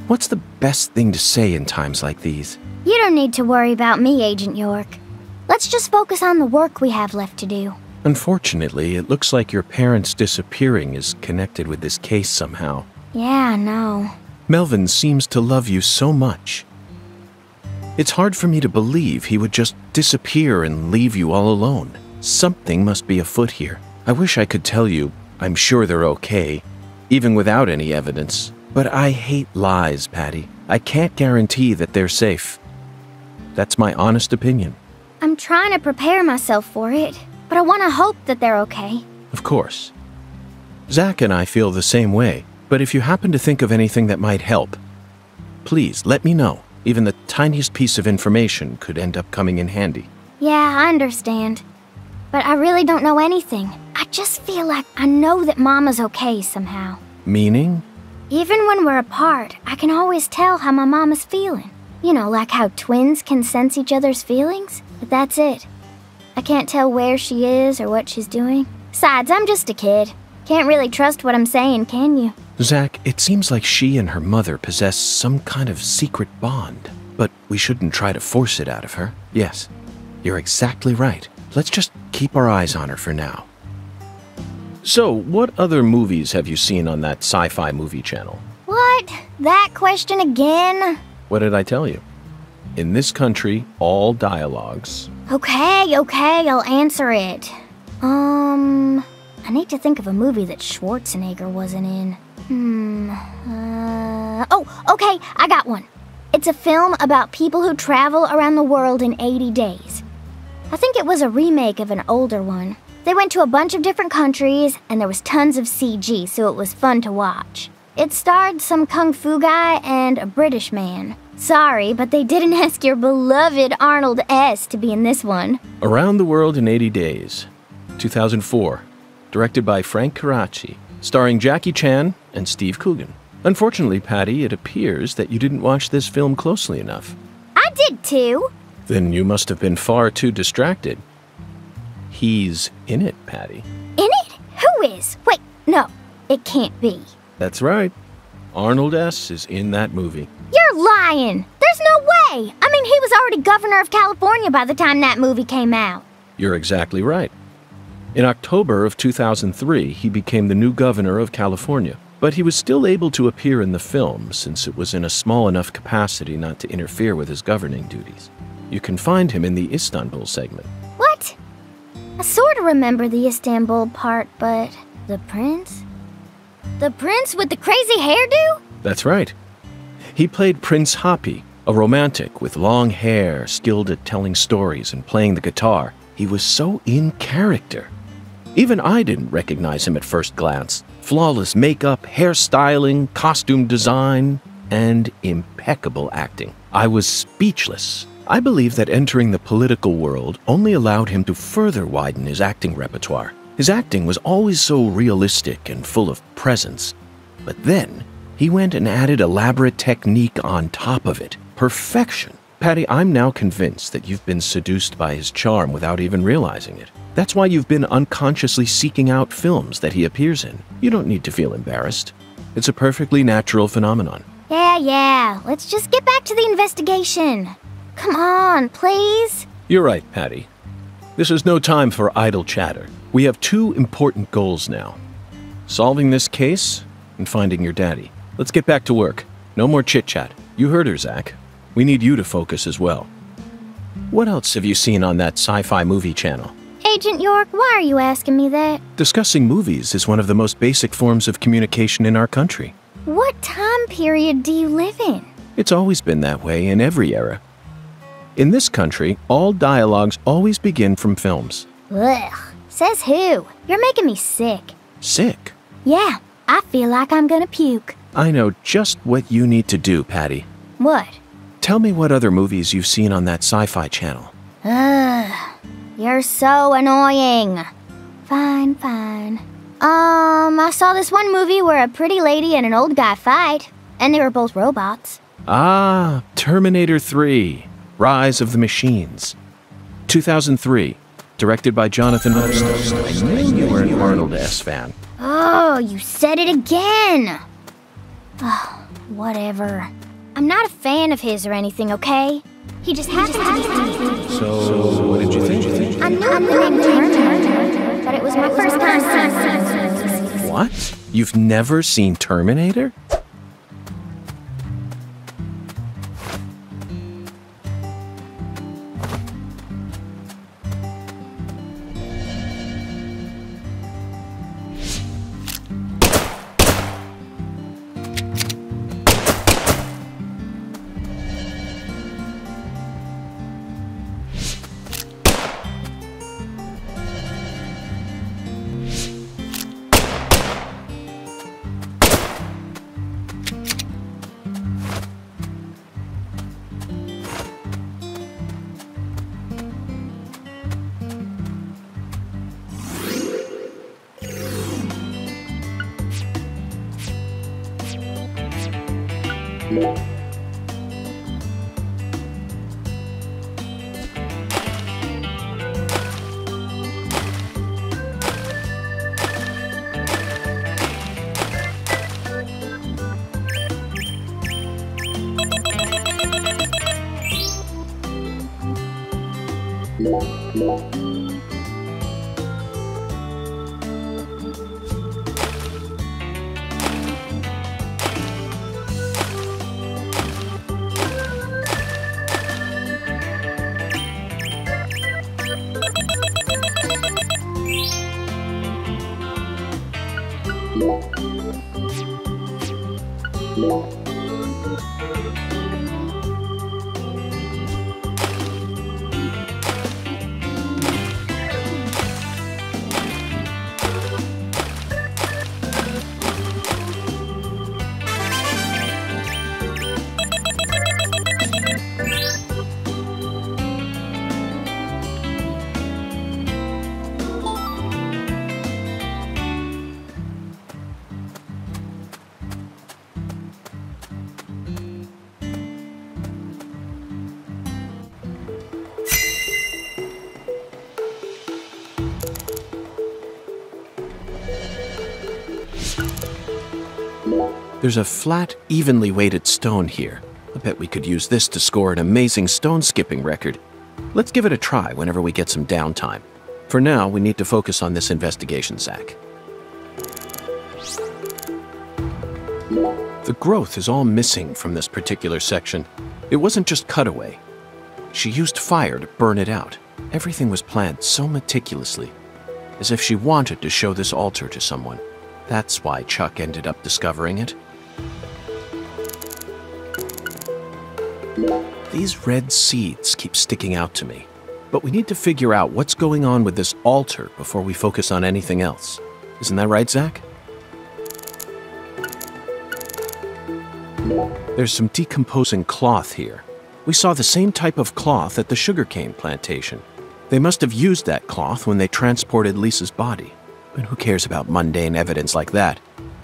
What's the best thing to say in times like these? You don't need to worry about me, Agent York. Let's just focus on the work we have left to do. Unfortunately, it looks like your parents disappearing is connected with this case somehow. Yeah, I know. Melvin seems to love you so much. It's hard for me to believe he would just disappear and leave you all alone. Something must be afoot here. I wish I could tell you I'm sure they're okay, even without any evidence. But I hate lies, Patty. I can't guarantee that they're safe. That's my honest opinion. I'm trying to prepare myself for it, but I want to hope that they're okay. Of course. Zach and I feel the same way, but if you happen to think of anything that might help, please let me know. Even the tiniest piece of information could end up coming in handy. Yeah, I understand. But I really don't know anything. I just feel like I know that Mama's okay somehow. Meaning? Even when we're apart, I can always tell how my Mama's feeling. You know, like how twins can sense each other's feelings? But that's it. I can't tell where she is or what she's doing. Besides, I'm just a kid. Can't really trust what I'm saying, can you? Zach, it seems like she and her mother possess some kind of secret bond. But we shouldn't try to force it out of her. Yes, you're exactly right. Let's just keep our eyes on her for now. So, what other movies have you seen on that sci-fi movie channel? What? That question again? What did I tell you? In this country, all dialogues... Okay, I'll answer it. I need to think of a movie that Schwarzenegger wasn't in. Okay, I got one. It's a film about people who travel around the world in 80 days. I think it was a remake of an older one. They went to a bunch of different countries, and there was tons of CG, so it was fun to watch. It starred some kung fu guy and a British man. Sorry, but they didn't ask your beloved Arnold S. to be in this one. Around the World in 80 Days, 2004. Directed by Frank Carré, starring Jackie Chan and Steve Coogan. Unfortunately, Patty, it appears that you didn't watch this film closely enough. I did too. Then you must have been far too distracted. He's in it, Patty. In it? Who is? Wait, no, it can't be. That's right. Arnold S. is in that movie. You're lying! There's no way! I mean, he was already governor of California by the time that movie came out. You're exactly right. In October of 2003, he became the new governor of California, but he was still able to appear in the film since it was in a small enough capacity not to interfere with his governing duties. You can find him in the Istanbul segment. What? I sort of remember the Istanbul part, but the prince? The prince with the crazy hairdo? That's right. He played Prince Hapi, a romantic with long hair, skilled at telling stories and playing the guitar. He was so in character. Even I didn't recognize him at first glance. Flawless makeup, hairstyling, costume design, and impeccable acting. I was speechless. I believe that entering the political world only allowed him to further widen his acting repertoire. His acting was always so realistic and full of presence. But then, he went and added elaborate technique on top of it. Perfection. Patty, I'm now convinced that you've been seduced by his charm without even realizing it. That's why you've been unconsciously seeking out films that he appears in. You don't need to feel embarrassed. It's a perfectly natural phenomenon. Yeah, let's just get back to the investigation. Come on, please. You're right, Patty. This is no time for idle chatter. We have two important goals now. Solving this case and finding your daddy. Let's get back to work. No more chit-chat. You heard her, Zach. We need you to focus as well. What else have you seen on that sci-fi movie channel? Agent York, why are you asking me that? Discussing movies is one of the most basic forms of communication in our country. What time period do you live in? It's always been that way in every era. In this country, all dialogues always begin from films. Ugh, says who? You're making me sick. Sick? Yeah, I feel like I'm gonna puke. I know just what you need to do, Patty. What? Tell me what other movies you've seen on that sci-fi channel. Ugh, you're so annoying. Fine. I saw this one movie where a pretty lady and an old guy fight, and they were both robots. Ah, Terminator 3, Rise of the Machines. 2003, directed by Jonathan Upston. I knew you were an Arnold S. fan. Oh, you said it again. Oh, whatever. I'm not a fan of his or anything, okay? He just happens to be funny. So, what did you think? I knew the name Terminator, but it was my first time seeing it. What? You've never seen Terminator? There's a flat, evenly weighted stone here. I bet we could use this to score an amazing stone skipping record. Let's give it a try whenever we get some downtime. For now, we need to focus on this investigation, Zach. The growth is all missing from this particular section. It wasn't just cutaway. She used fire to burn it out. Everything was planned so meticulously, as if she wanted to show this altar to someone. That's why Chuck ended up discovering it. These red seeds keep sticking out to me, but we need to figure out what's going on with this altar before we focus on anything else. Isn't that right, Zach? There's some decomposing cloth here. We saw the same type of cloth at the sugarcane plantation. They must have used that cloth when they transported Lisa's body. But who cares about mundane evidence like that?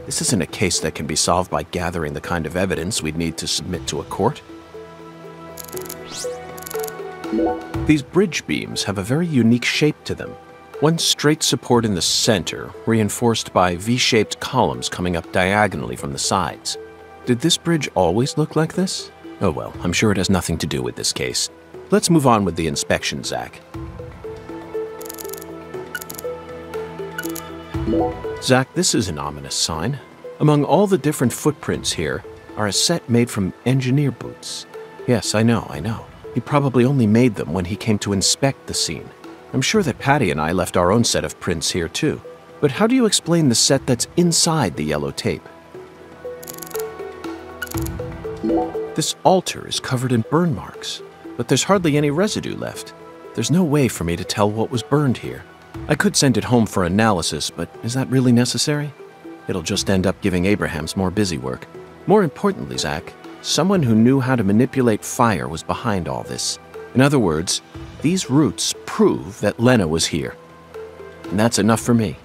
This isn't a case that can be solved by gathering the kind of evidence we'd need to submit to a court. These bridge beams have a very unique shape to them. One straight support in the center, reinforced by V-shaped columns coming up diagonally from the sides. Did this bridge always look like this? Oh well, I'm sure it has nothing to do with this case. Let's move on with the inspection, Zach. Zach, this is an ominous sign. Among all the different footprints here are a set made from engineer boots. Yes, I know. He probably only made them when he came to inspect the scene. I'm sure that Patty and I left our own set of prints here too. But how do you explain the set that's inside the yellow tape? This altar is covered in burn marks, but there's hardly any residue left. There's no way for me to tell what was burned here. I could send it home for analysis, but is that really necessary? It'll just end up giving Abrahams more busy work. More importantly, Zach, someone who knew how to manipulate fire was behind all this. In other words, these roots prove that Lena was here. And that's enough for me.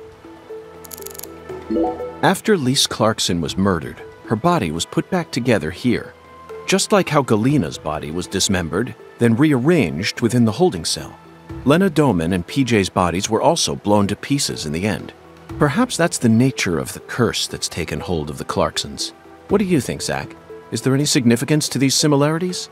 After Lise Clarkson was murdered, her body was put back together here. Just like how Galena's body was dismembered, then rearranged within the holding cell. Lena Doman and PJ's bodies were also blown to pieces in the end. Perhaps that's the nature of the curse that's taken hold of the Clarksons. What do you think, Zach? Is there any significance to these similarities?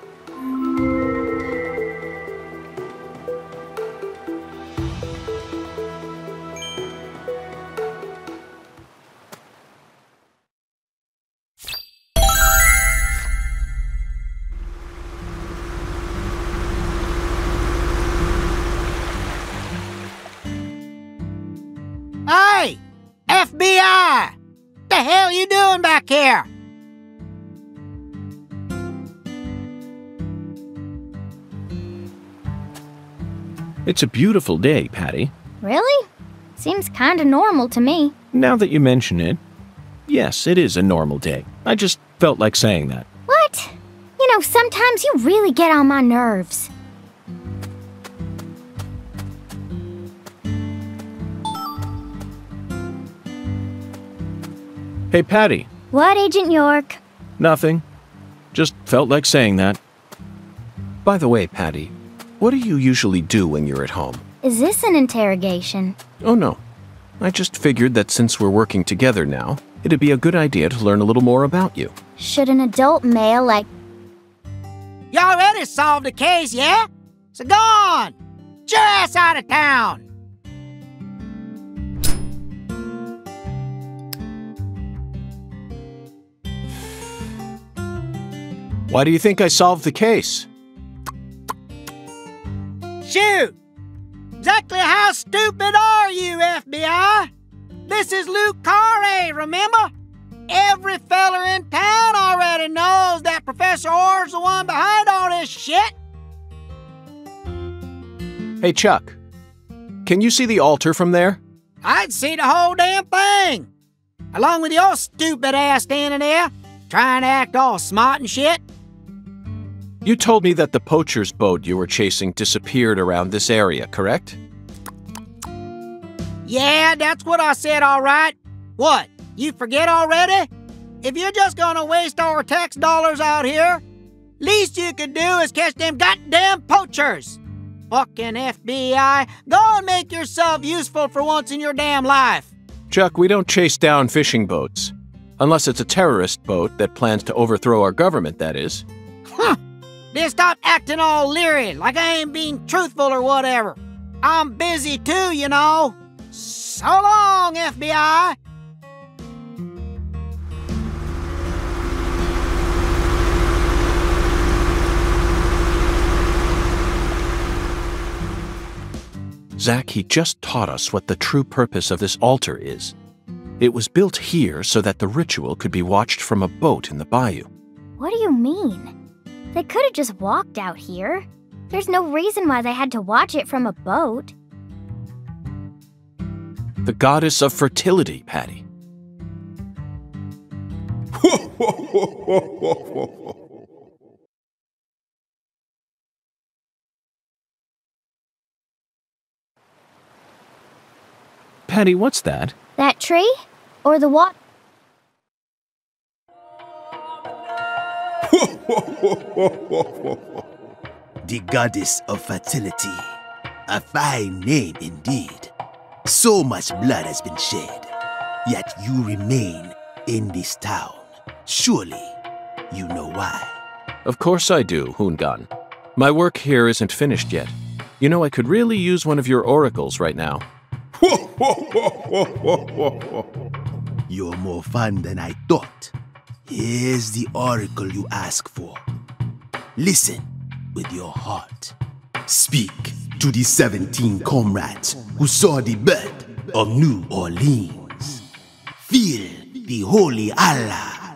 Hey! FBI! What the hell you doing back here? It's a beautiful day, Patty. Really? Seems kinda normal to me. Now that you mention it, yes, it is a normal day. I just felt like saying that. What? You know, sometimes you really get on my nerves. Hey, Patty. What, Agent York? Nothing. Just felt like saying that. By the way, Patty, what do you usually do when you're at home? Is this an interrogation? Oh, no. I just figured that since we're working together now, it'd be a good idea to learn a little more about you. Should an adult male like... You already solved the case, yeah? So go on! Get your ass out of town! Why do you think I solved the case? Shoot! Exactly how stupid are you, FBI? This is Luke Carré, remember? Every feller in town already knows that Professor Orr's the one behind all this shit. Hey, Chuck. Can you see the altar from there? I'd see the whole damn thing. Along with your stupid ass standing there, trying to act all smart and shit. You told me that the poacher's boat you were chasing disappeared around this area, correct? Yeah, that's what I said, all right. What, you forget already? If you're just gonna waste our tax dollars out here, least you could do is catch them goddamn poachers. Fucking FBI, go and make yourself useful for once in your damn life. Chuck, we don't chase down fishing boats. Unless it's a terrorist boat that plans to overthrow our government, that is. Huh. Then stop acting all leery, like I ain't being truthful or whatever. I'm busy too, you know. So long, FBI. Zach, he just taught us what the true purpose of this altar is. It was built here so that the ritual could be watched from a boat in the bayou. What do you mean? They could have just walked out here. There's no reason why they had to watch it from a boat. The goddess of fertility, Patty. Patty, what's that? That tree? Or the water? The goddess of fertility. A fine name indeed. So much blood has been shed, yet you remain in this town. Surely you know why. Of course I do, Hungan. My work here isn't finished yet. You know, I could really use one of your oracles right now. You're more fun than I thought. Here's the oracle you ask for. Listen with your heart. Speak to the 17 comrades who saw the birth of New Orleans. Feel the holy Allah.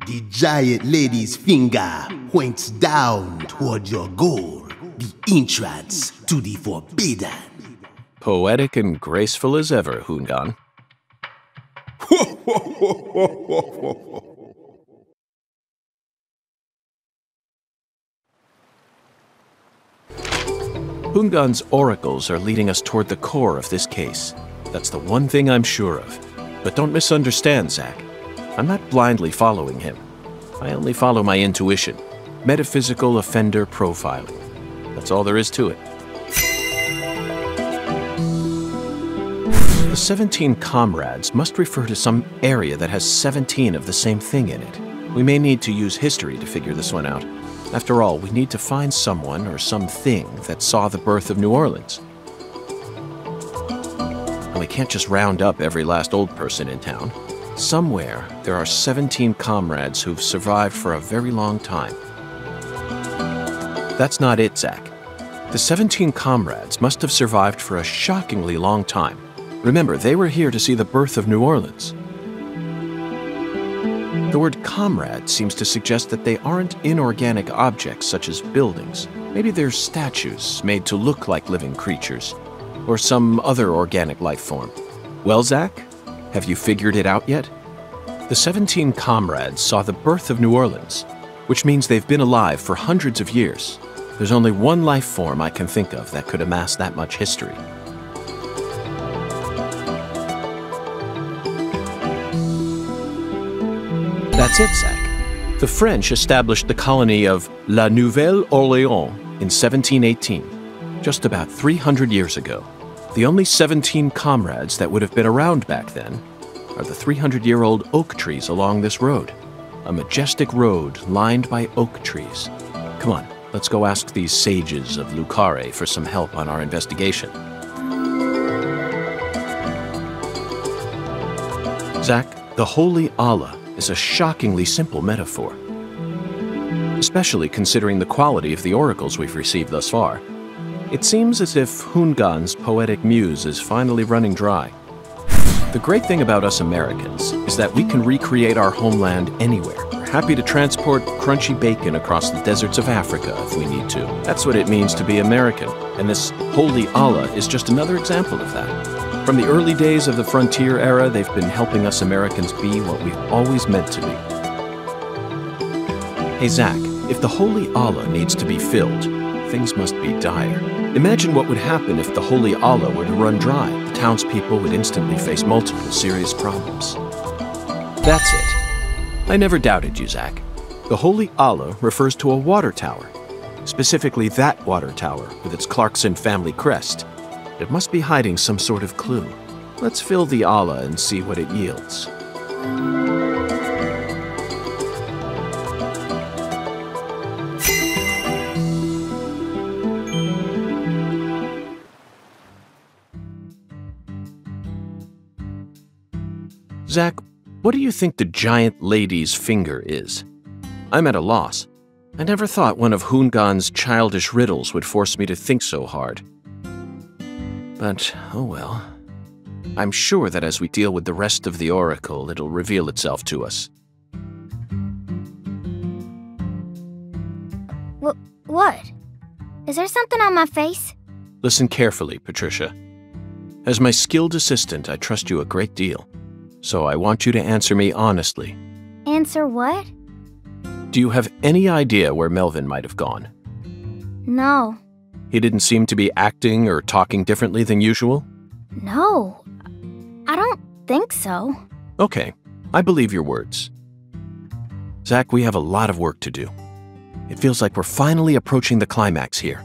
The giant lady's finger points down toward your goal, the entrance to the forbidden. Poetic and graceful as ever, Hungan. Hungan's oracles are leading us toward the core of this case. That's the one thing I'm sure of. But don't misunderstand, Zach. I'm not blindly following him. I only follow my intuition. Metaphysical offender profiling. That's all there is to it. The 17 comrades must refer to some area that has 17 of the same thing in it. We may need to use history to figure this one out. After all, we need to find someone or something that saw the birth of New Orleans. And we can't just round up every last old person in town. Somewhere, there are 17 comrades who've survived for a very long time. That's not it, Zach. The 17 comrades must have survived for a shockingly long time. Remember, they were here to see the birth of New Orleans. The word comrade seems to suggest that they aren't inorganic objects such as buildings. Maybe they're statues made to look like living creatures, or some other organic life form. Well, Zach, have you figured it out yet? The 17 comrades saw the birth of New Orleans, which means they've been alive for hundreds of years. There's only one life form I can think of that could amass that much history. That's it, Zach. The French established the colony of La Nouvelle-Orléans in 1718, just about 300 years ago. The only 17 comrades that would have been around back then are the 300-year-old oak trees along this road. A majestic road lined by oak trees. Come on, let's go ask these sages of Carré for some help on our investigation. Zach, the Holy Allah is a shockingly simple metaphor, especially considering the quality of the oracles we've received thus far. It seems as if Hungan's poetic muse is finally running dry. The great thing about us Americans is that we can recreate our homeland anywhere. We're happy to transport crunchy bacon across the deserts of Africa if we need to. That's what it means to be American, and this Holy Allah is just another example of that. From the early days of the frontier era, they've been helping us Americans be what we've always meant to be. Hey Zach, if the Holy Allah needs to be filled, things must be dire. Imagine what would happen if the Holy Allah were to run dry. The townspeople would instantly face multiple serious problems. That's it. I never doubted you, Zach. The Holy Allah refers to a water tower, specifically that water tower with its Clarkson family crest. It must be hiding some sort of clue. Let's fill the Allah and see what it yields. Zach, what do you think the giant lady's finger is? I'm at a loss. I never thought one of Hoongan's childish riddles would force me to think so hard. But, oh well. I'm sure that as we deal with the rest of the Oracle, it'll reveal itself to us. What? Is there something on my face? Listen carefully, Patricia. As my skilled assistant, I trust you a great deal. So I want you to answer me honestly. Answer what? Do you have any idea where Melvin might have gone? No. He didn't seem to be acting or talking differently than usual? No. I don't think so. Okay, I believe your words. Zach, we have a lot of work to do. It feels like we're finally approaching the climax here.